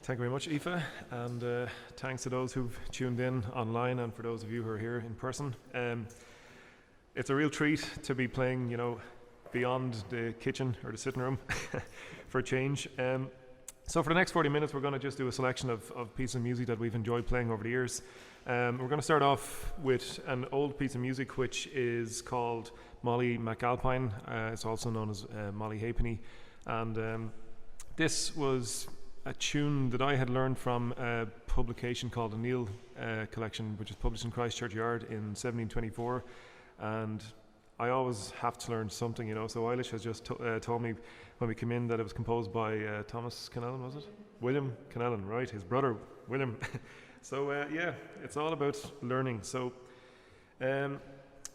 Thank you very much, Aoife, and thanks to those who've tuned in online and for those of you who are here in person. It's a real treat to be playing, beyond the kitchen or the sitting room for a change. So for the next 40 minutes, we're going to just do a selection of pieces of music that we've enjoyed playing over the years. We're going to start off with an old piece of music which is called Molly McAlpine. It's also known as Molly Halfpenny, and this was a tune that I had learned from a publication called the Neil Collection, which is published in Christchurch Yard in 1724, and I always have to learn something, so Eilís has just told me when we came in that it was composed by Thomas Connellan, was it? William Connellan, right, his brother William. So it's all about learning. So we're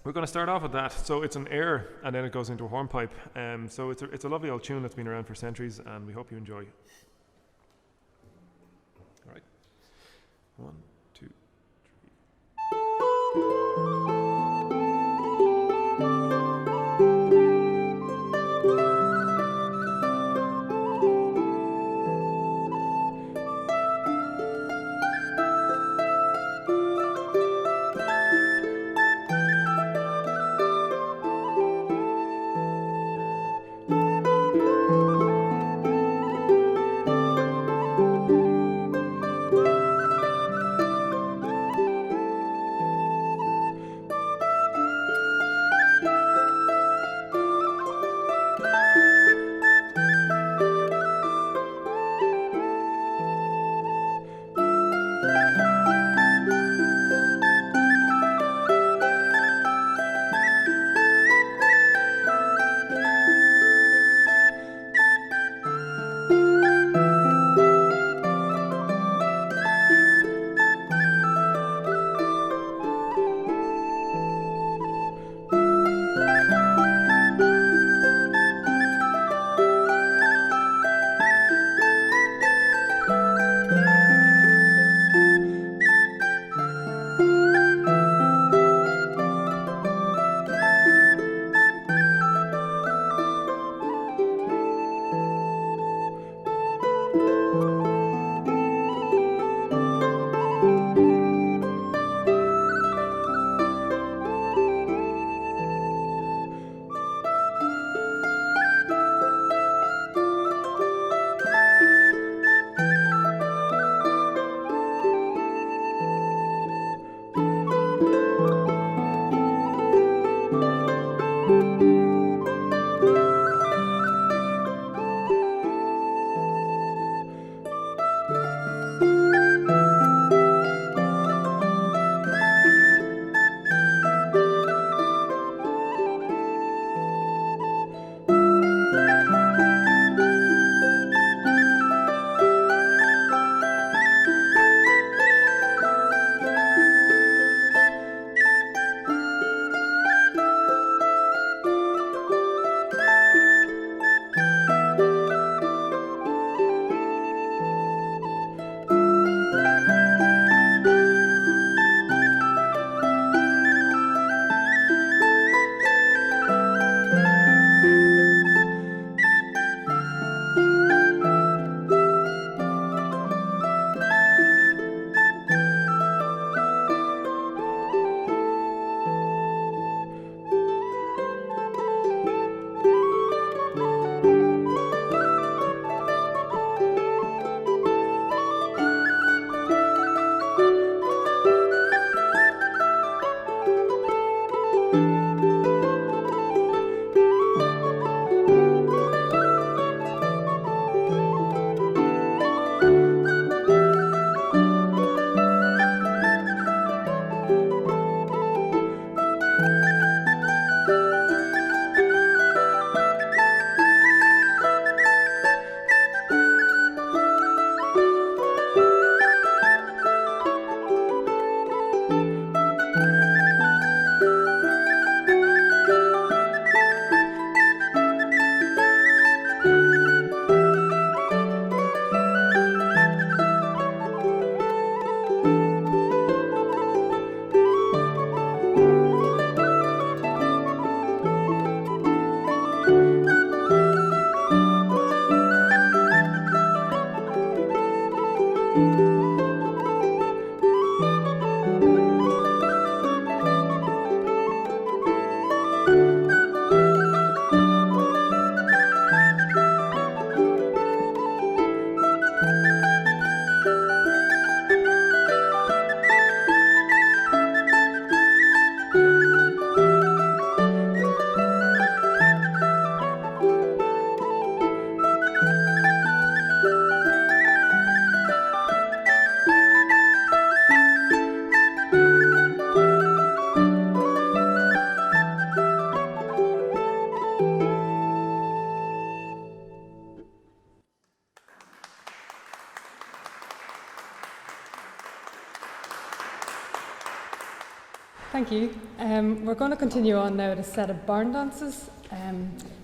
going to start off with that. So it's an air and then it goes into a hornpipe. So it's a lovely old tune that's been around for centuries, and we hope you enjoy. All right. 1, 2, 3. Thank you. We're going to continue on now with a set of barn dances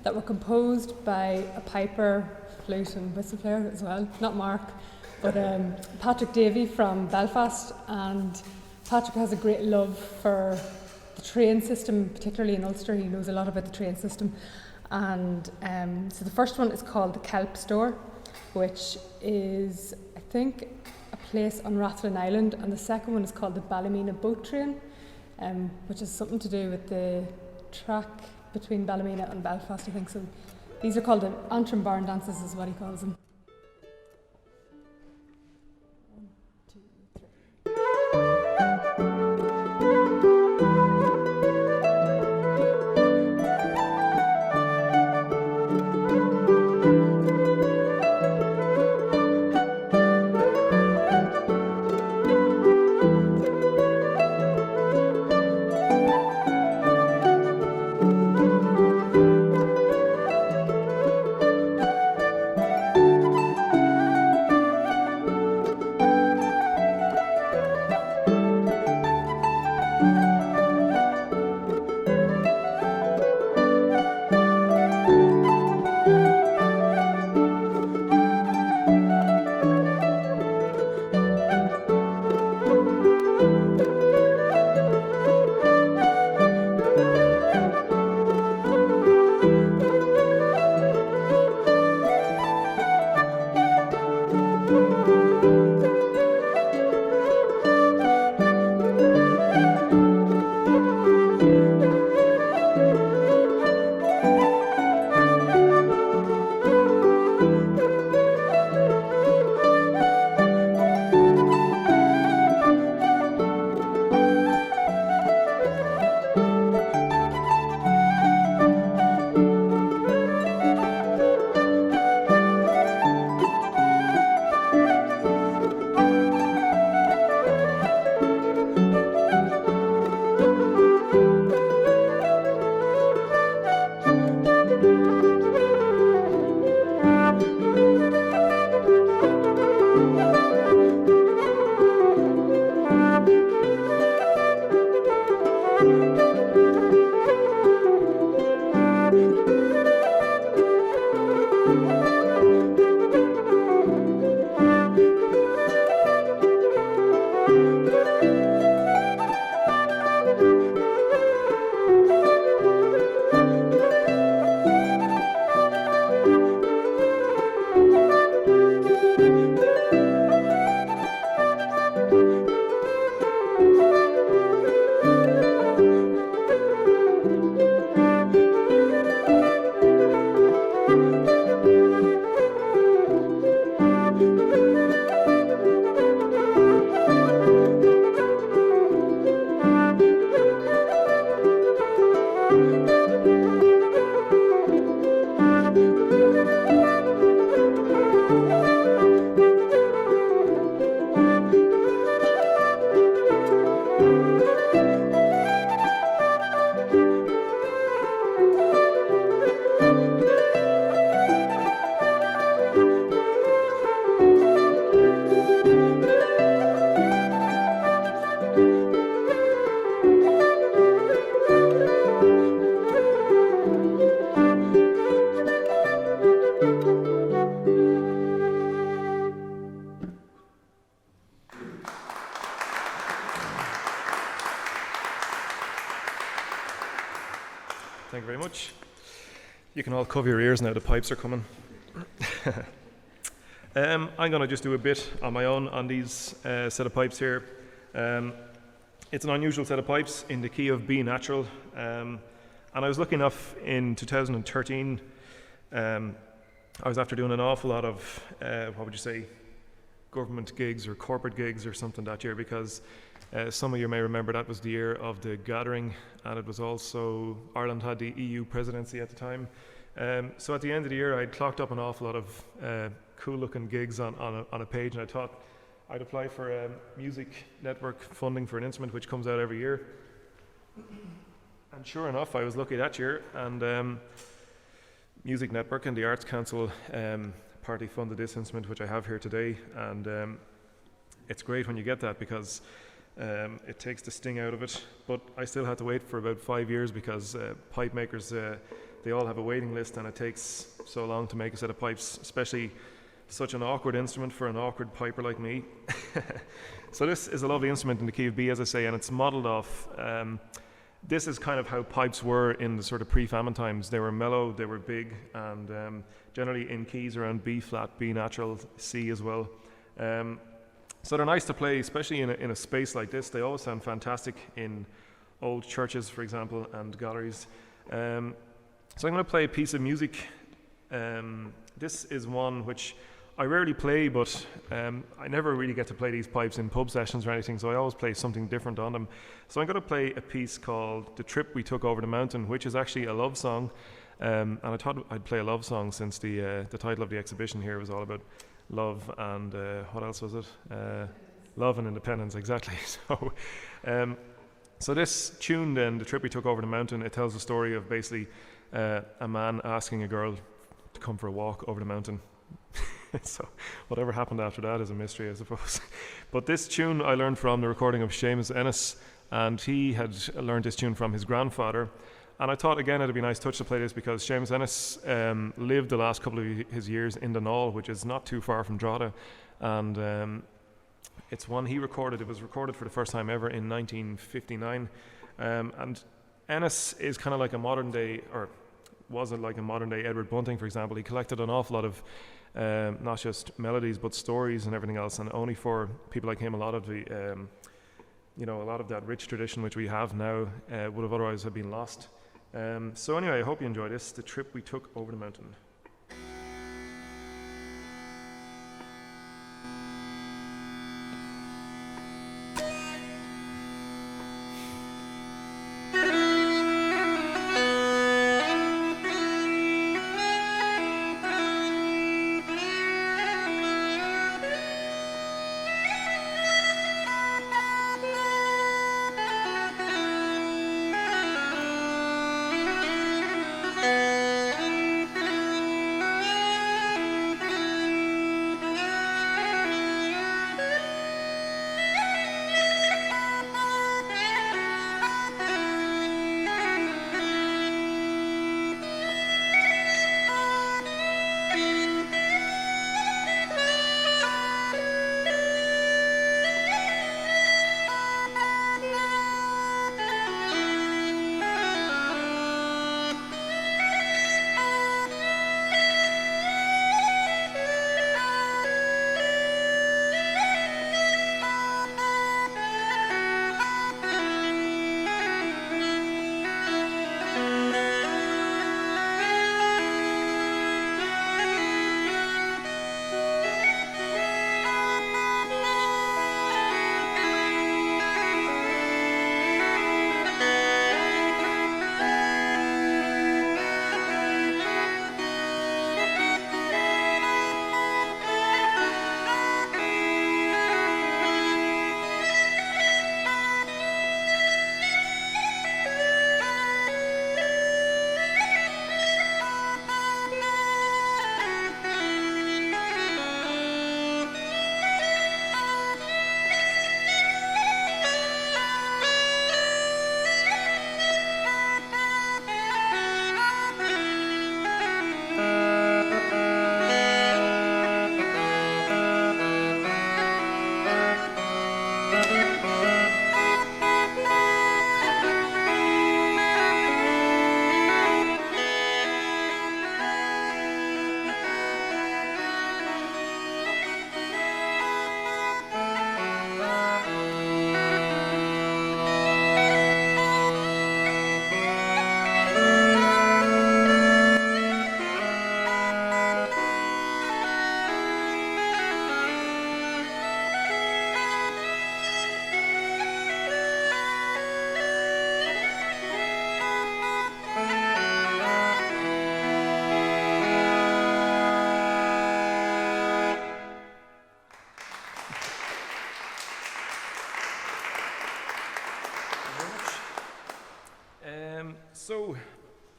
that were composed by a piper, flute and whistle player as well, not Mark, but Patrick Davey from Belfast. And Patrick has a great love for the train system, particularly in Ulster. He knows a lot about the train system. And so the first one is called the Kelp Store, which is, I think, a place on Rathlin Island. And the second one is called the Ballymena Boat Train, which is something to do with the track between Ballymena and Belfast, I think. So these are called the Antrim barn dances, is what he calls them. 1, 2, 3. Thank you very much. You can all cover your ears now, the pipes are coming. I'm going to just do a bit on my own on these set of pipes here. It's an unusual set of pipes in the key of B natural, and I was lucky enough in 2013. I was after doing an awful lot of, what would you say, government gigs or corporate gigs or something that year, because some of you may remember that was the year of the gathering, and it was also, Ireland had the EU presidency at the time. So at the end of the year, I'd clocked up an awful lot of cool looking gigs on a page, and I thought I'd apply for music network funding for an instrument which comes out every year. And sure enough, I was lucky that year, and Music Network and the Arts Council partly funded this instrument which I have here today, and it's great when you get that, because it takes the sting out of it. But I still had to wait for about 5 years, because pipe makers, they all have a waiting list, and it takes so long to make a set of pipes, especially such an awkward instrument for an awkward piper like me. So this is a lovely instrument in the key of B, as I say, and it's modelled off. This is kind of how pipes were in the sort of pre-famine times. They were mellow, they were big, and generally in keys around B flat, B natural, C as well. So they're nice to play, especially in a space like this. They always sound fantastic in old churches, for example, and galleries. So I'm going to play a piece of music. This is one which I rarely play, but I never really get to play these pipes in pub sessions or anything, so I always play something different on them. So I'm going to play a piece called The Trip We Took Over the Mountain, which is actually a love song. And I thought I'd play a love song, since the title of the exhibition here was all about love and what else was it? Love and independence, exactly. So this tune then, The Trip We Took Over the Mountain, it tells the story of basically a man asking a girl to come for a walk over the mountain. So whatever happened after that is a mystery, I suppose. But this tune I learned from the recording of Seamus Ennis, and he had learned this tune from his grandfather. And I thought, again, it'd be a nice touch to play this, because Seamus Ennis lived the last couple of his years in Dunall, which is not too far from Drogheda. And it's one he recorded. It was recorded for the first time ever in 1959. And Ennis is kind of like a modern day, or was it like a modern day Edward Bunting, for example. He collected an awful lot of not just melodies, but stories and everything else. And only for people like him, a lot of the, a lot of that rich tradition which we have now would have otherwise have been lost. So anyway, I hope you enjoy this, The Trip We Took Over the Mountain.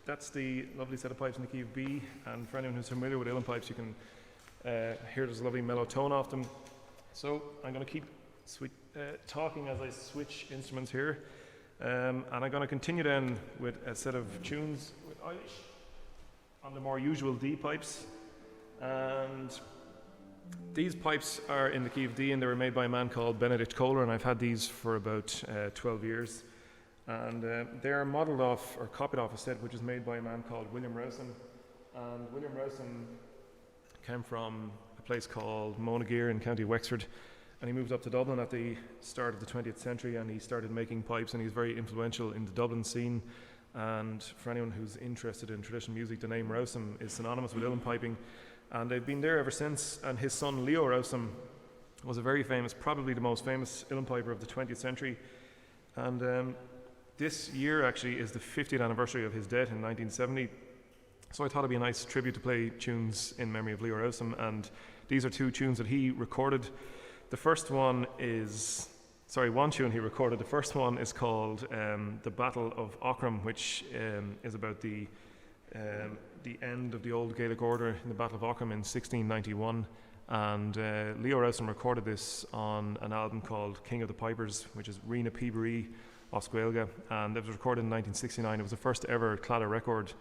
that's the lovely set of pipes in the key of B, and for anyone who's familiar with uilleann pipes, you can hear there's a lovely mellow tone off them. So I'm going to keep talking as I switch instruments here, and I'm going to continue then with a set of tunes with Eilís on the more usual D pipes. And these pipes are in the key of D, and they were made by a man called Benedict Kohler, and I've had these for about 12 years. And they're modelled off, or copied off a set which is made by a man called William Rowsome. And William Rowsome came from a place called Monaghan in County Wexford, and he moved up to Dublin at the start of the 20th century, and he started making pipes, and he's very influential in the Dublin scene. And for anyone who's interested in traditional music, the name Rowsome is synonymous with uilleann piping, and they've been there ever since. And his son Leo Rowsome was a very famous, probably the most famous uilleann piper of the 20th century. And this year actually is the 50th anniversary of his death in 1970. So I thought it'd be a nice tribute to play tunes in memory of Leo Rowsome, and these are two tunes that he recorded. The first one is, one tune he recorded. The first one is called The Battle of Aughrim, which is about the end of the old Gaelic order in the Battle of Aughrim in 1691. And Leo Rowsome recorded this on an album called King of the Pipers, which is Rina Peabury Oscuelga, and it was recorded in 1969. It was the first ever Claddagh record.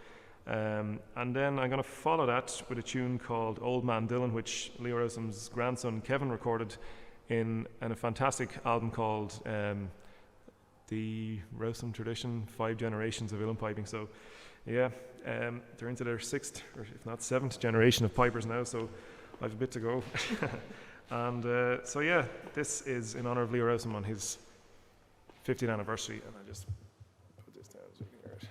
And then I'm going to follow that with a tune called Old Man Dylan, which Leo Rowsome's grandson Kevin recorded in a fantastic album called The Rowsome Tradition, 5 Generations of Uilleann Piping. So yeah, they're into their 6th, or if not 7th generation of pipers now, so I've a bit to go. And so yeah, this is in honour of Leo Rowsome on his 50th anniversary, and I just put this down so you can hear it.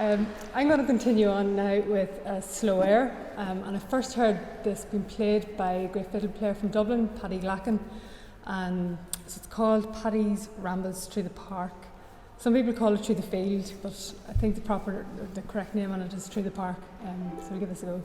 I'm going to continue on now with a slow air, and I first heard this being played by a great fiddle player from Dublin, Paddy, and so it's called Paddy's Rambles Through the Park. Some people call it Through the Field, but I think the correct name on it is Through the Park, so we'll give this a go.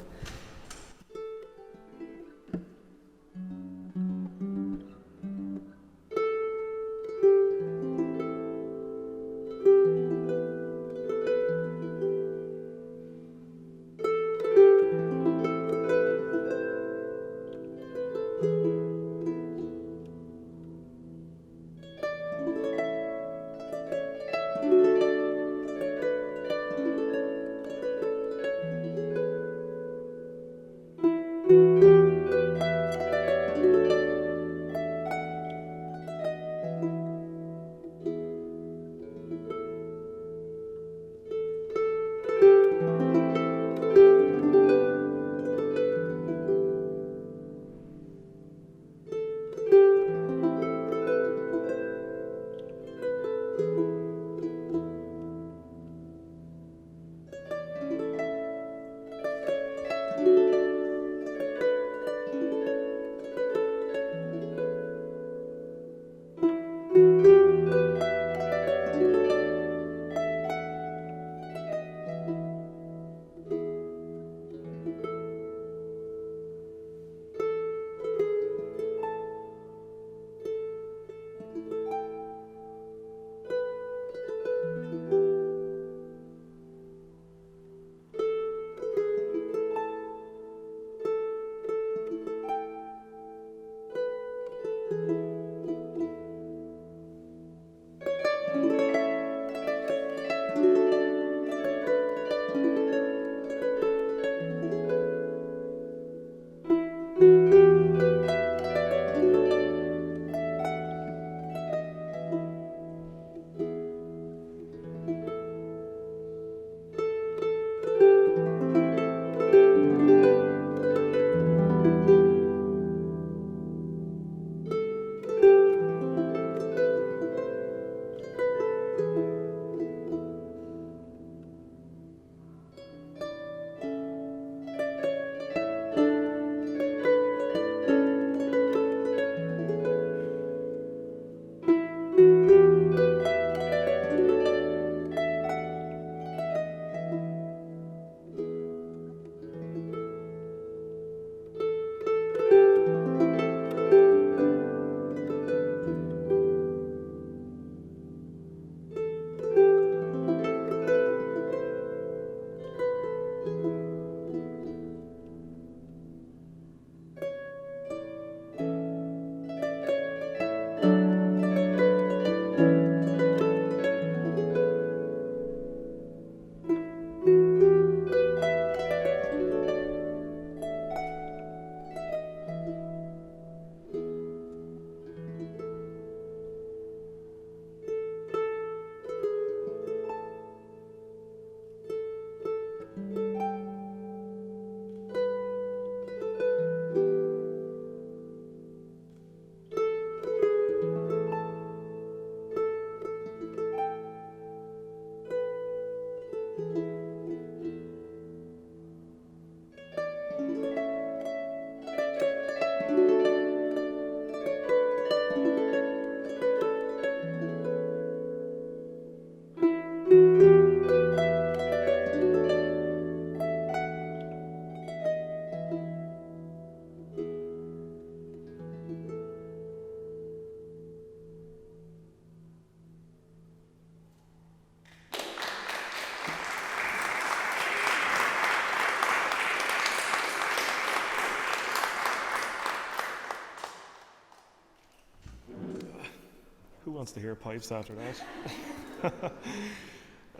Who wants to hear pipes after that?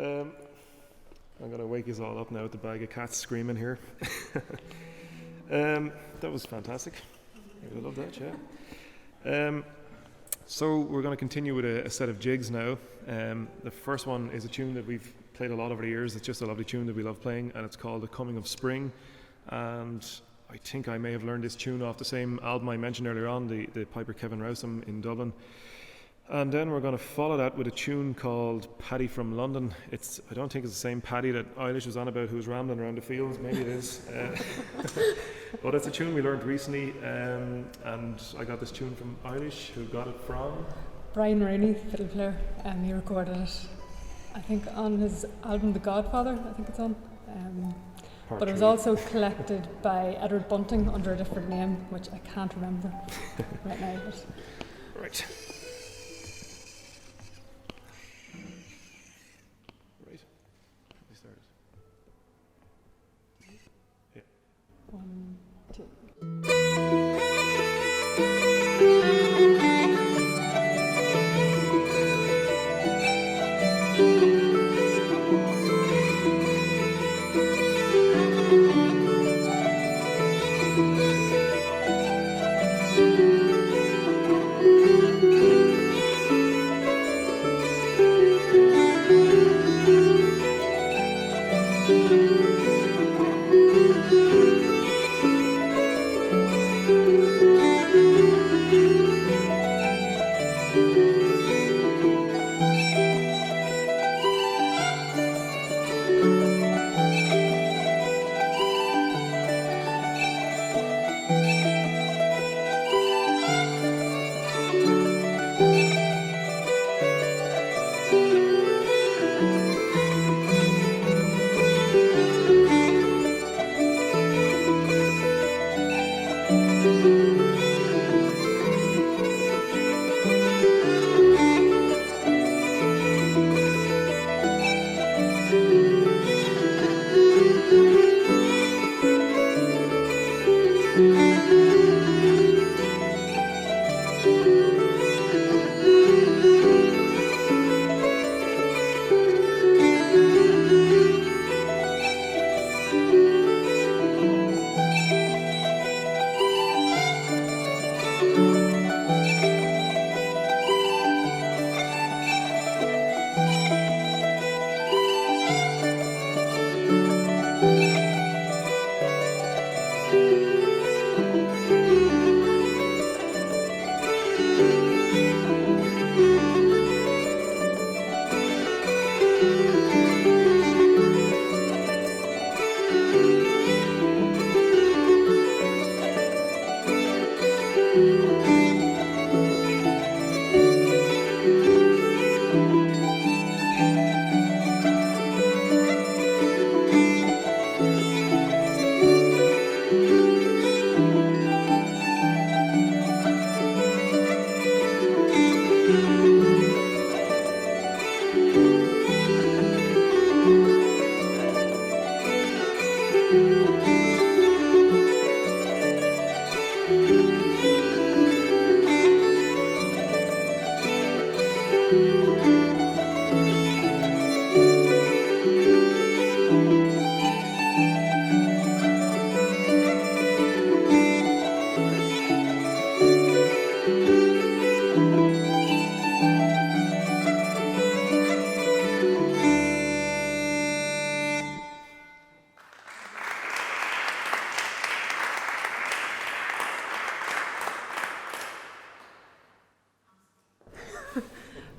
I'm going to wake you all up now with the bag of cats screaming here. That was fantastic. I love that, yeah. So we're going to continue with a set of jigs now. The first one is a tune that we've played a lot over the years. It's just a lovely tune that we love playing, and it's called The Coming of Spring. And I think I may have learned this tune off the same album I mentioned earlier on, the piper Kevin Rowsome in Dublin. And then we're going to follow that with a tune called Paddy from London. I don't think it's the same Paddy that Eilís was on about, who was rambling around the fields. Maybe it is. But it's a tune we learned recently, and I got this tune from Eilís, who got it from Brian Rooney, fiddle player. He recorded it, I think, on his album The Godfather. I think it's on. But it was also collected by Edward Bunting under a different name, which I can't remember right now. But. Right. We started. Yeah. 1, 2.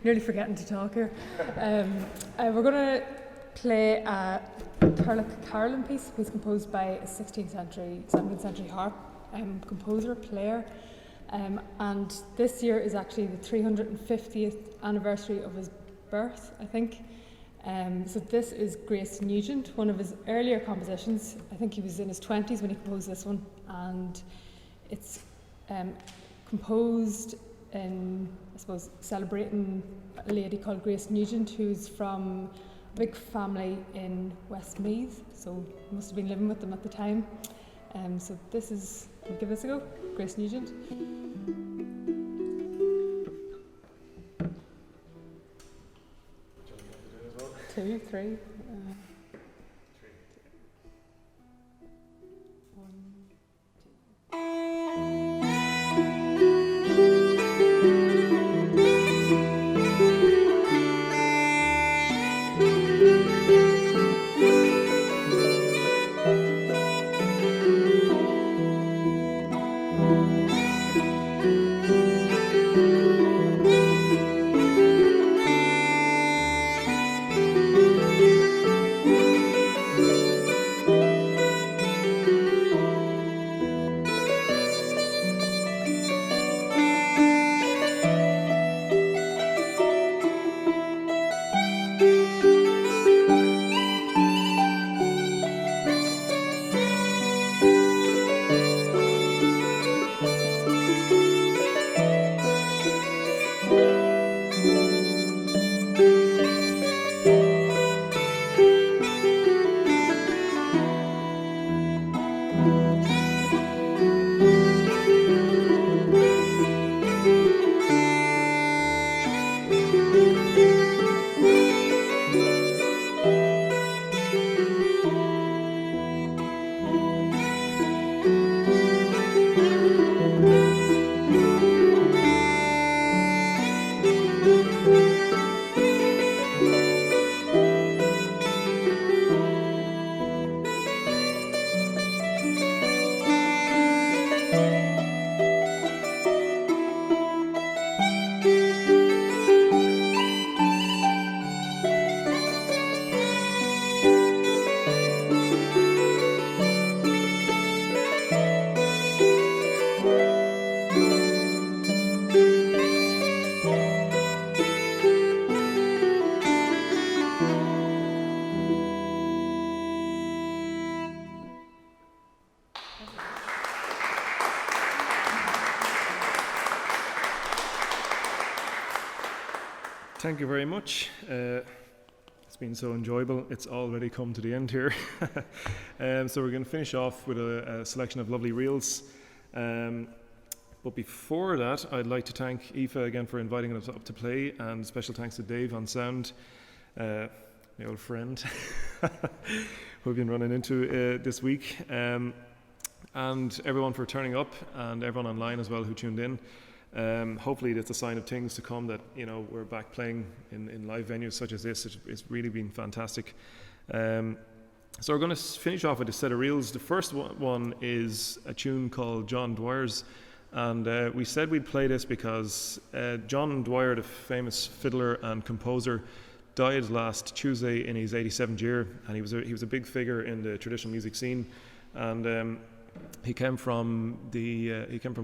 Nearly forgetting to talk here. We're going to play a Carolyn piece composed by a 16th century, 17th century harp composer, player. And this year is actually the 350th anniversary of his birth, I think. So this is Grace Nugent, one of his earlier compositions. I think he was in his 20s when he composed this one. And it's composed in, I suppose, celebrating a lady called Grace Nugent, who's from a big family in Westmeath, so must have been living with them at the time. So this is, we'll give this a go, Grace Nugent. 2, 3. Thank you very much. It's been so enjoyable. It's already come to the end here. So we're going to finish off with a selection of lovely reels. But before that, I'd like to thank Aoife again for inviting us up to play, and special thanks to Dave on sound, my old friend, who we've been running into this week, and everyone for turning up, and everyone online as well who tuned in. Hopefully it's a sign of things to come that, you know, we're back playing in live venues such as this. It's really been fantastic. So we're going to finish off with a set of reels. The first one is a tune called John Dwyer's. And we said we'd play this because John Dwyer, the famous fiddler and composer, died last Tuesday in his 87th year, and he was a big figure in the traditional music scene. And he came from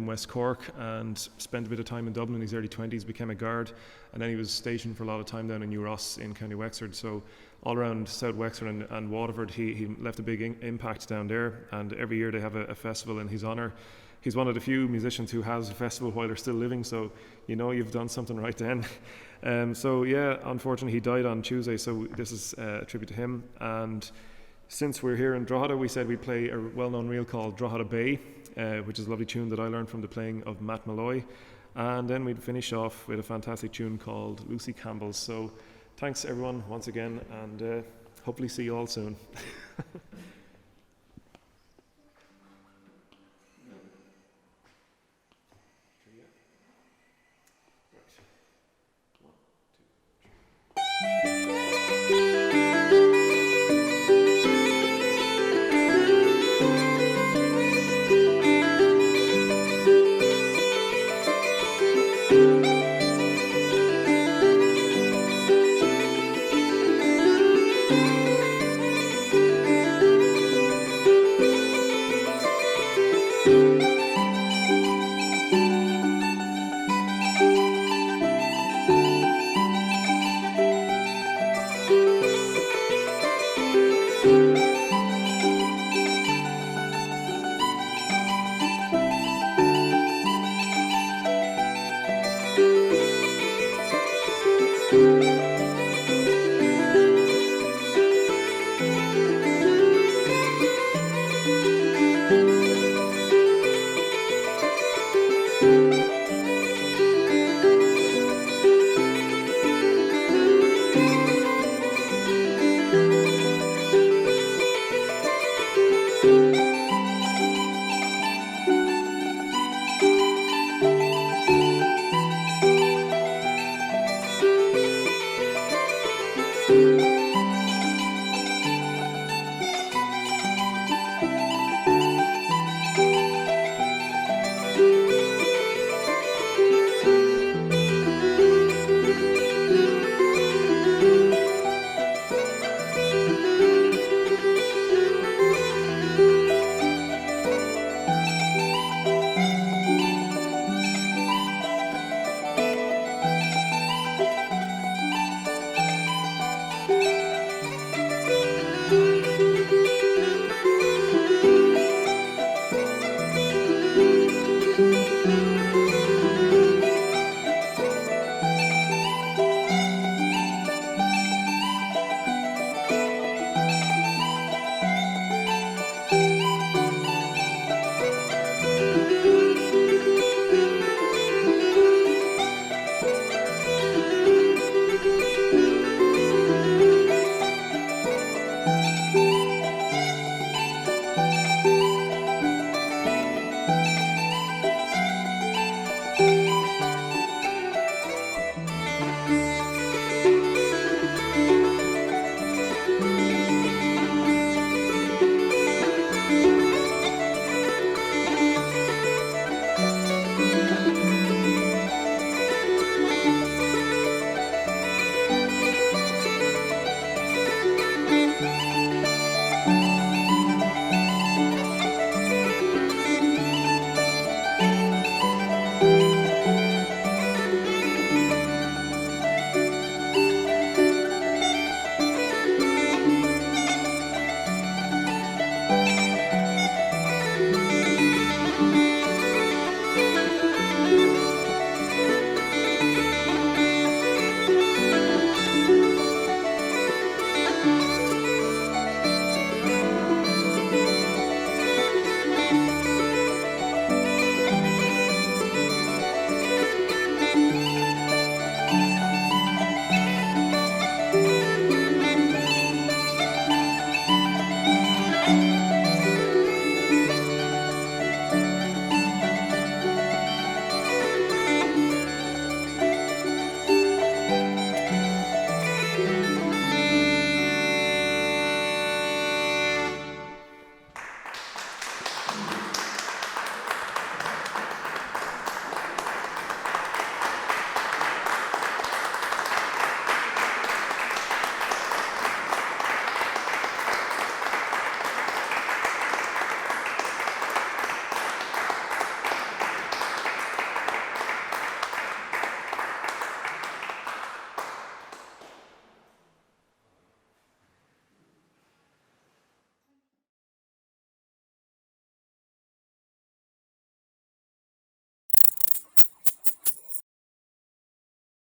West Cork and spent a bit of time in Dublin in his early 20s, became a guard, and then he was stationed for a lot of time down in New Ross in County Wexford. So all around South Wexford and Waterford, he left a big impact down there. And every year they have a festival in his honour. He's one of the few musicians who has a festival while they're still living, so you know you've done something right then. So yeah, unfortunately he died on Tuesday, so this is a tribute to him. And since we're here in Drogheda, we said we'd play a well-known reel called Drogheda Bay, which is a lovely tune that I learned from the playing of Matt Malloy. And then we'd finish off with a fantastic tune called Lucy Campbell's. So thanks everyone once again, and hopefully see you all soon.